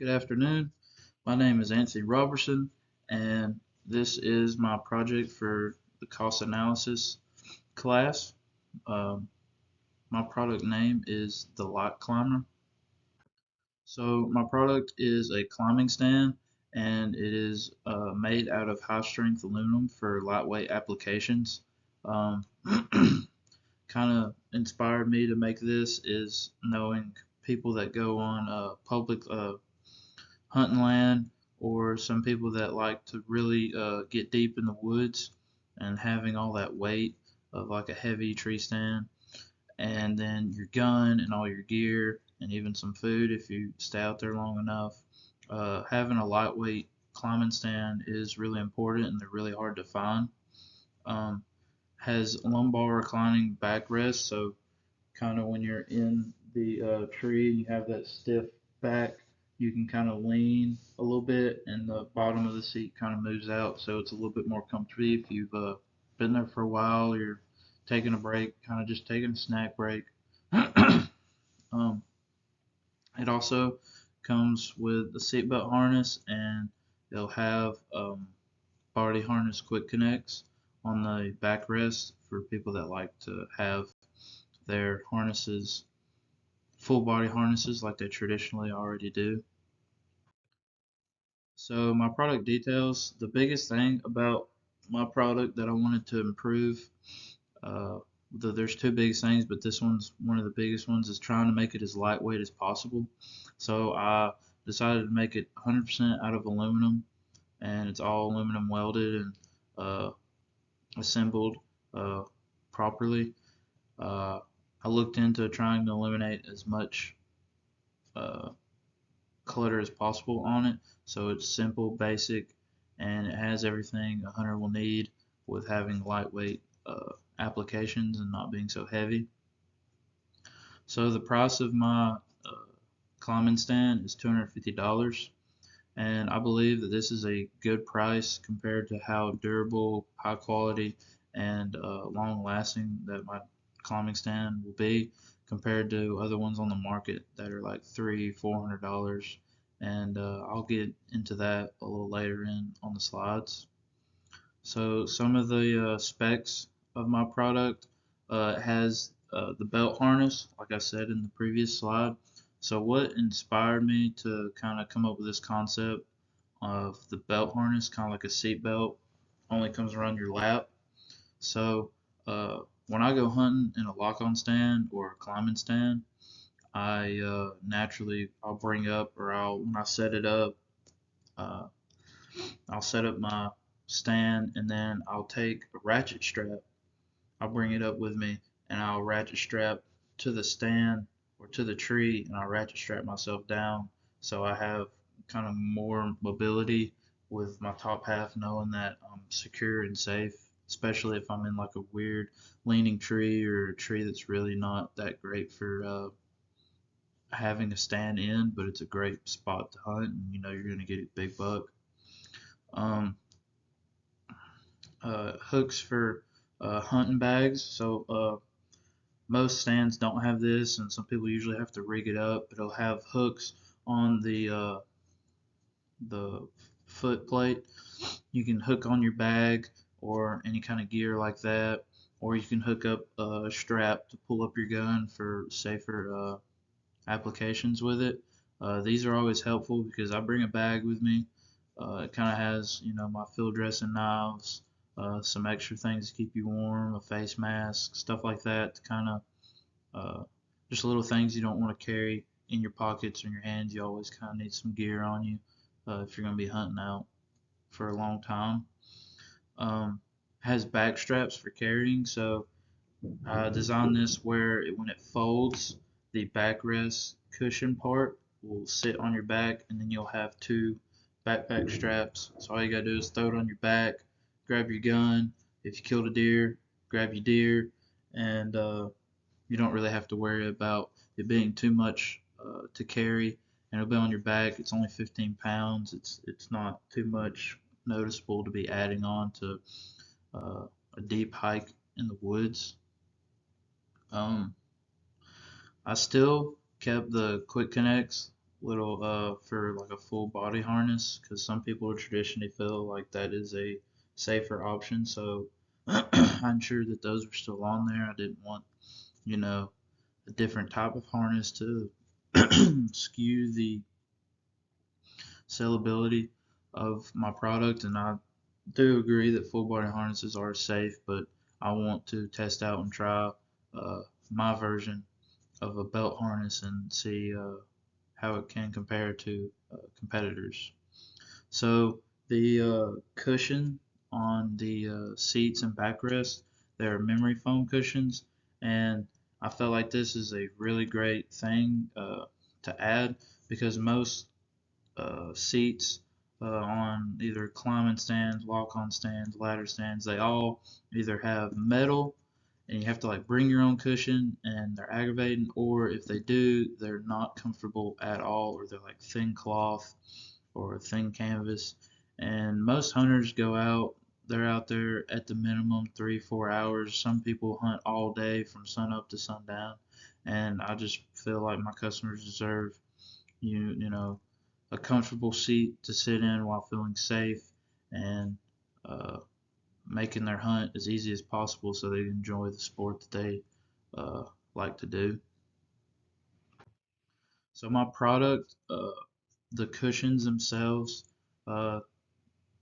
Good afternoon. My name is Anthony Robertson, and this is my project for the cost analysis class. Um, my product name is the Light Climber. So my product is a climbing stand, and it is made out of high strength aluminum for lightweight applications. Um, kind of inspired me to make this is knowing people that go on public hunting land, or some people that like to really get deep in the woods, and having all that weight of like a heavy tree stand, and then your gun and all your gear and even some food if you stay out there long enough. Having a lightweight climbing stand is really important, and they're really hard to find. Um, has lumbar reclining backrest, so kind of when you're in the tree and you have that stiff back, you can kind of lean a little bit, and the bottom of the seat kind of moves out, so it's a little bit more comfortable if you've been there for a while. You're taking a break, kind of just taking a snack break. um, it also comes with the seatbelt harness, and they'll have body harness quick connects on the backrest for people that like to have their harnesses full body harnesses like they traditionally already do. So my product details, the biggest thing about my product that I wanted to improve, uh, there's two biggest things, but this one's one of the biggest ones, is trying to make it as lightweight as possible. So I decided to make it 100% out of aluminum, and it's all aluminum welded and uh, assembled uh, properly. Uh, I looked into trying to eliminate as much uh, clutter as possible on it. So it's simple, basic, and it has everything a hunter will need with having lightweight applications and not being so heavy. So the price of my climbing stand is $250, and I believe that this is a good price compared to how durable, high quality, and long lasting that my climbing stand will be compared to other ones on the market that are like $300, $400. And I'll get into that a little later in on the slides. So some of the specs of my product, has the belt harness, like I said in the previous slide. So what inspired me to kind of come up with this concept of the belt harness, kind of like a seat belt, only comes around your lap. So when I go hunting in a lock-on stand or a climbing stand, I naturally I'll bring up, or I'll when I set it up, uh, I'll set up my stand, and then I'll take a ratchet strap. I'll bring it up with me, and I'll ratchet strap to the stand or to the tree, and I'll ratchet strap myself down, so I have kind of more mobility with my top half, knowing that I'm secure and safe, especially if I'm in like a weird leaning tree or a tree that's really not that great for having a stand in, but it's a great spot to hunt, and you know you're gonna get a big buck. Um, Hooks for hunting bags. So most stands don't have this, and some people usually have to rig it up. But it'll have hooks on the foot plate. You can hook on your bag or any kind of gear like that, or you can hook up a strap to pull up your gun for safer applications with it. These are always helpful because I bring a bag with me. It kind of has, you know, my field dressing knives, some extra things to keep you warm, a face mask, stuff like that, to kind of uh, just little things you don't want to carry in your pockets or in your hands. You always kind of need some gear on you if you're going to be hunting out for a long time. Um, has back straps for carrying, so I designed this where when it folds, the backrest cushion part will sit on your back, and then you'll have two backpack straps. So all you gotta do is throw it on your back, grab your gun. If you killed a deer, grab your deer, and you don't really have to worry about it being too much to carry. And it'll be on your back. It's only 15 pounds. It's not too much noticeable to be adding on to uh, a deep hike in the woods. Um, I still kept the quick connects little for like a full body harness because some people traditionally feel like that is a safer option. So I ensured that those were still on there. I didn't want, you know, a different type of harness to skew the sellability of my product. And I do agree that full body harnesses are safe, but I want to test out and try uh, my version of a belt harness and see how it can compare to competitors. So the cushion on the seats and backrest, they're memory foam cushions, and I felt like this is a really great thing to add because most seats on either climbing stands, walk-on stands, ladder stands, they all either have metal and you have to like bring your own cushion and they're aggravating, or if they do, they're not comfortable at all, or they're like thin cloth or thin canvas. And most hunters go out, they're out there at the minimum 3, 4 hours. Some people hunt all day from sun up to sundown. And I just feel like my customers deserve you know a comfortable seat to sit in while feeling safe and uh, making their hunt as easy as possible so they enjoy the sport that they uh, like to do. So my product, the cushions themselves, uh,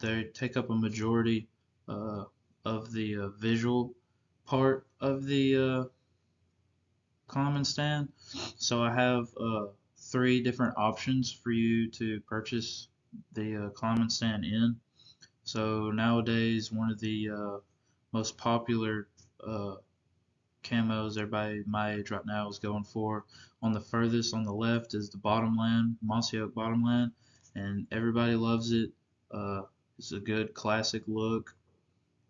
they take up a majority uh, of the visual part of the climbing stand. So I have 3 different options for you to purchase the climbing stand in. So nowadays, one of the most popular uh, camos everybody my age right now is going for on the furthest on the left is the bottomland, mossy oak bottomland, and everybody loves it. It's a good classic look.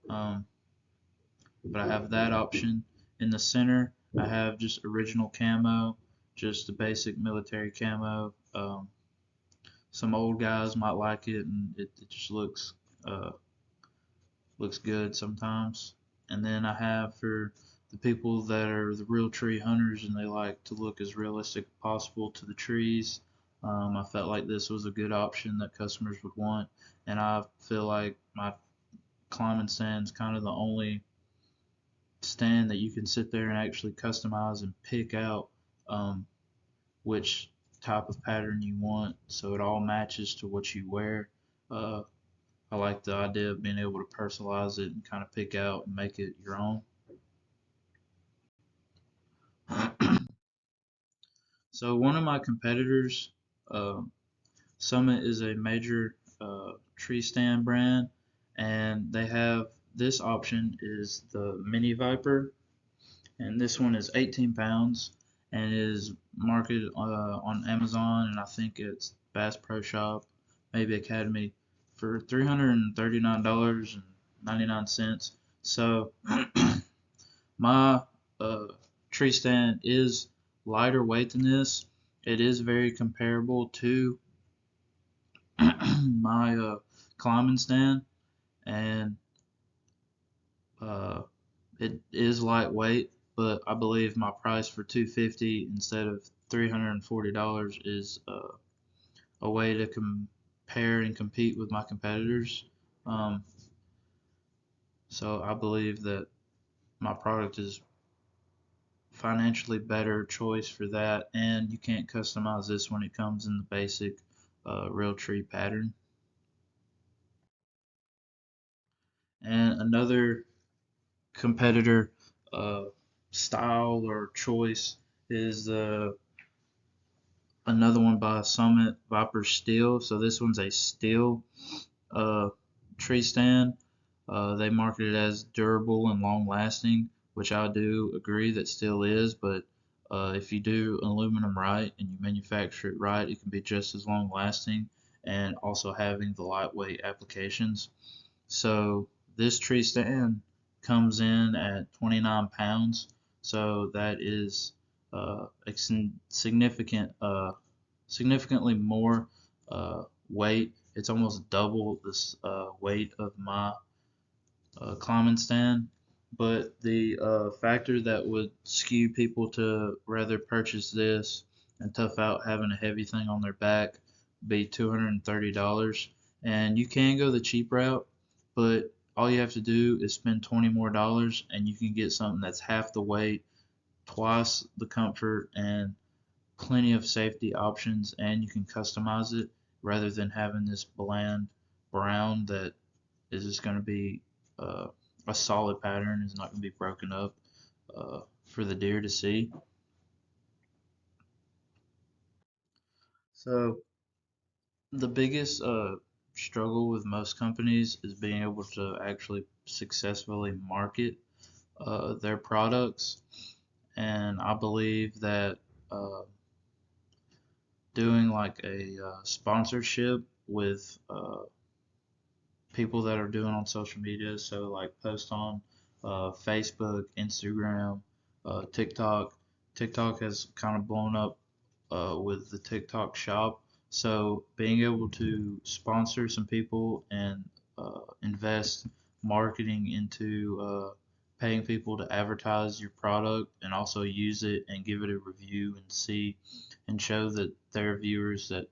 Um, but I have that option. In the center, I have just original camo, just the basic military camo. Some old guys might like it, and it just uh, looks good sometimes. And then I have for the people that are the real tree hunters and they like to look as realistic as possible to the trees. I felt like this was a good option that customers would want, and I feel like my climbing stand is kind of the only stand that you can sit there and actually customize and pick out um, which type of pattern you want, so it all matches to what you wear. Uh, I like the idea of being able to personalize it and kind of pick out and make it your own. So one of my competitors, uh, Summit, is a major tree stand brand, and they have this option is the Mini Viper, and this one is 18 pounds and is marketed on Amazon, and I think it's Bass Pro Shop, maybe Academy, for $339.99. So my uh, tree stand is lighter weight than this. It is very comparable to my climbing stand, and uh, it is lightweight. But I believe my price for 250 instead of $340 is a way to compare and compete with my competitors. Um, so I believe that my product is financially better choice for that, and you can't customize this when it comes in the basic real tree pattern. And another competitor uh, style or choice is another one by Summit, Viper Steel. So this one's a steel uh, tree stand. They market it as durable and long lasting, which I do agree that still is, but if you do aluminum right and you manufacture it right, it can be just as long lasting and also having the lightweight applications. So this tree stand comes in at 29 pounds, so that is a significantly more weight. It's almost double this weight of my climbing stand. But the factor that would skew people to rather purchase this and tough out having a heavy thing on their back, be $230. And you can go the cheap route, but all you have to do is spend $20 more and you can get something that's half the weight, twice the comfort, and plenty of safety options, and you can customize it rather than having this bland brown that is just going to be uh, a solid pattern, is not going to be broken up for the deer to see. So the biggest struggle with most companies is being able to actually successfully market their products, and I believe that uh, doing like a sponsorship with people that are doing on social media. So like post on Facebook, Instagram, TikTok. TikTok has kind of blown up with the TikTok shop. So being able to sponsor some people and invest marketing into paying people to advertise your product and also use it and give it a review and see and show that their viewers that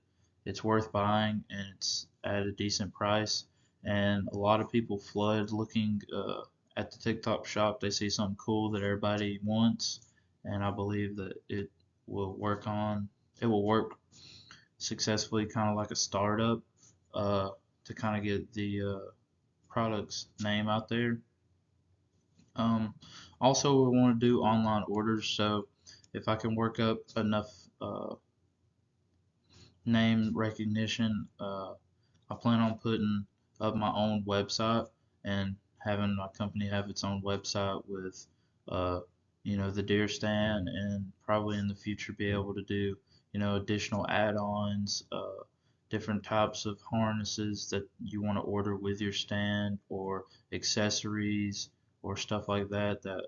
it's worth buying and it's at a decent price. And a lot of people flood looking at the TikTok shop. They see something cool that everybody wants, and I believe that will work on it will work successfully, kind of like a startup, uh, to kind of get the product's name out there. Um, Also, we want to do online orders, so if I can work up enough name recognition, I plan on putting up my own website and having my company have its own website with, uh, the deer stand, and probably in the future be able to do, additional add-ons, different types of harnesses that you want to order with your stand, or accessories or stuff like that that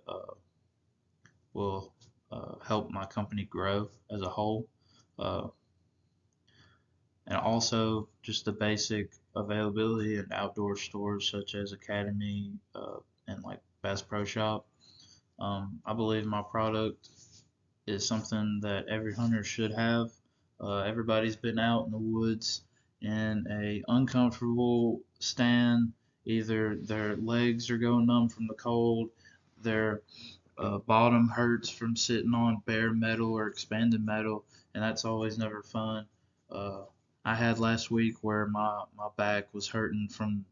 will help my company grow as a whole. Uh, and also just the basic availability in outdoor stores such as Academy and like Bass Pro Shop. I believe my product is something that every hunter should have. Everybody's been out in the woods in a uncomfortable stand. Either their legs are going numb from the cold, their bottom hurts from sitting on bare metal or expanded metal, and that's always never fun. Uh, I had last week where my back was hurting from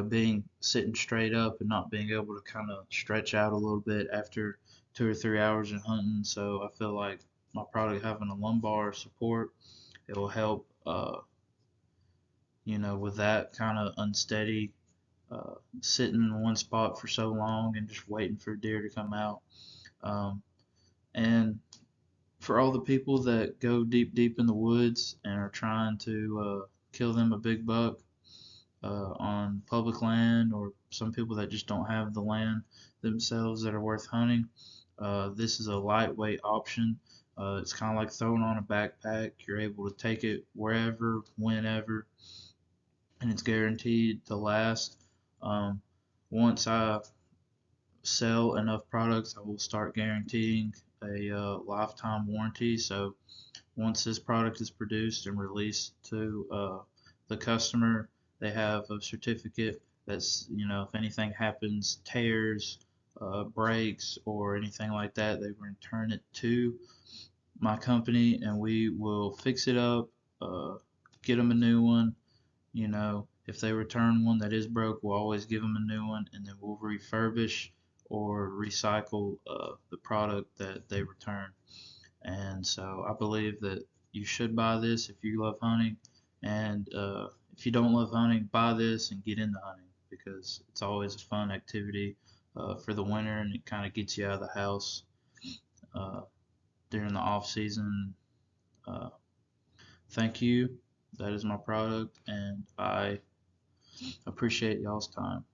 being sitting straight up and not being able to kind of stretch out a little bit after 2 or 3 hours of hunting. So I feel like my product having a lumbar support, it will help. With that kind of unsteady sitting in one spot for so long and just waiting for deer to come out. Um, and for all the people that go deep, deep in the woods and are trying to kill them a big buck on public land, or some people that just don't have the land themselves that are worth hunting, this is a lightweight option. It's kind of like throwing on a backpack. You're able to take it wherever, whenever, and it's guaranteed to last. Um, Once I sell enough products, I will start guaranteeing a lifetime warranty. So once this product is produced and released to the customer, they have a certificate that's, if anything happens, tears, breaks, or anything like that, they return it to my company and we will fix it up, uh, get them a new one. If they return one that is broke, we'll always give them a new one, and then we'll refurbish or recycle the product that they return. And so I believe that you should buy this if you love hunting, and if you don't love hunting, buy this and get into hunting, because it's always a fun activity for the winter, and it kind of gets you out of the house uh, during the off season. Uh, Thank you. That is my product, and I appreciate y'all's time.